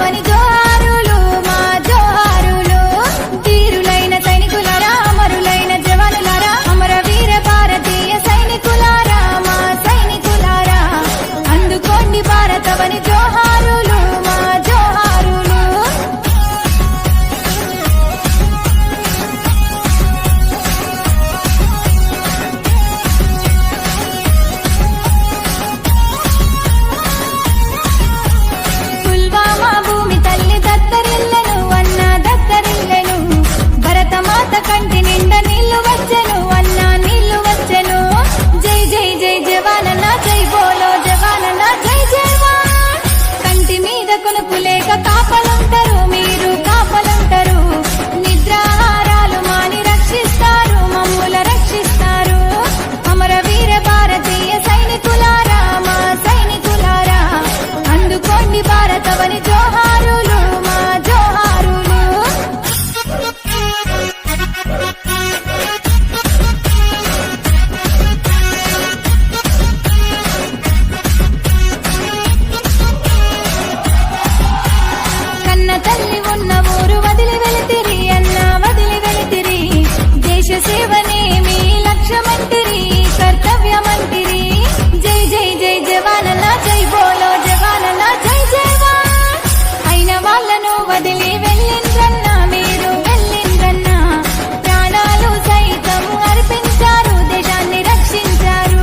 భారతవని జోహారులు మా జోహారులు తీరులైన సైనికులారా అమరులైన జవానులారా అమర వీర భారతీయ సైనికులారా మా సైనికులారా అందుకోండి భారతవని జోహారులు మా జోహారులు పుల్వామా భూమి తల్లి దత్తరిల్లెను అన్న దత్తరిల్లెను భరతమాత కంటి నిండా నీళ్లు వచ్చెను అన్న నీళ్లు వచ్చెను జై జై జై జవానన్న జై బోలో జవానన్న జై జవాన్ కంటి మీద కొనుకు లేక కాపలుంటారు మీరు కాపలుంటారు నిద్రాహారాలు మాని రక్షిస్తారు మమ్ముల రక్షిస్తారు అమర వీర భారతీయ సైనికులారా మా సైనికులారా అందుకోండి భారతవని జోహారులు మా జోహారులు కన్న తల్లి ఉన్న ఊరు వదిలి వెళితిరి అన్న వదిలి వెళితిరి దేశ సేవనే మీ లక్ష్యమంటిరి కర్తవ్యమంటిరి జై జై జై జవానన్న జై బోలో జవానన్న జై జవాన్ అయిన వాళ్ళను వదిలి వెళ్ళిండ్రన్న మీరు వెళ్ళిండ్రన్న ప్రాణాలు సైతం అర్పించారు దేశాన్ని రక్షించారు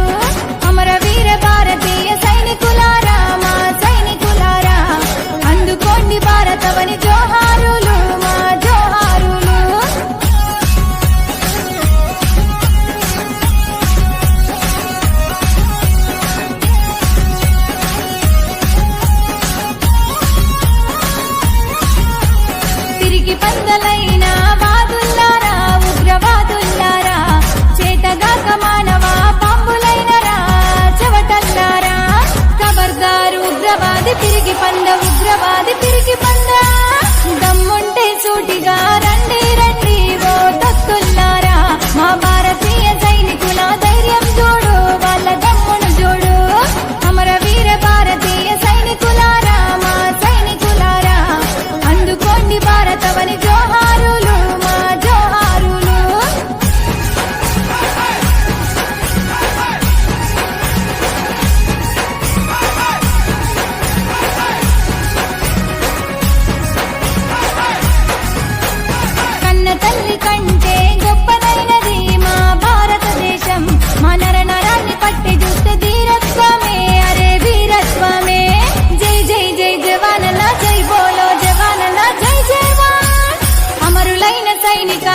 అమర వీర భారతీయ సైనికులారా మా సైనికులారా అందుకోండి భారతవని జోహారులు మా జోహారులు తిరిగి పందలైన వాదుల్లారా ఉగ్రవాదుల్లారా చేతగాక మానవ పాంబులైనరా చెవటల్లారా ఖబర్దారు ఉగ్రవాది తిరిగి పంద ఉగ్రవాది తిరిగి పంద దమ్ముంటే సూటిగా రండి రండి ఓ దత్తుల్లారా మా భారతీయ సైనికుల ధైర్యం చూడు వాళ్ళ దమ్మును చూడు అమర వీర భారతీయ సైనికులారా మా సైనికులారా అందుకోండి భారతవని జోహారులు మా జోహారులు కన్న తల్లి కంటే గొప్పదైనది మా భారతదేశం మా నరనరాన్ని పట్టి చూస్తే ధీరత్వమే అరే వీరత్వమే జై జై జై జవానన్న జై బోలో జవానన్న జై జవాన్ అమరులైన సైనిక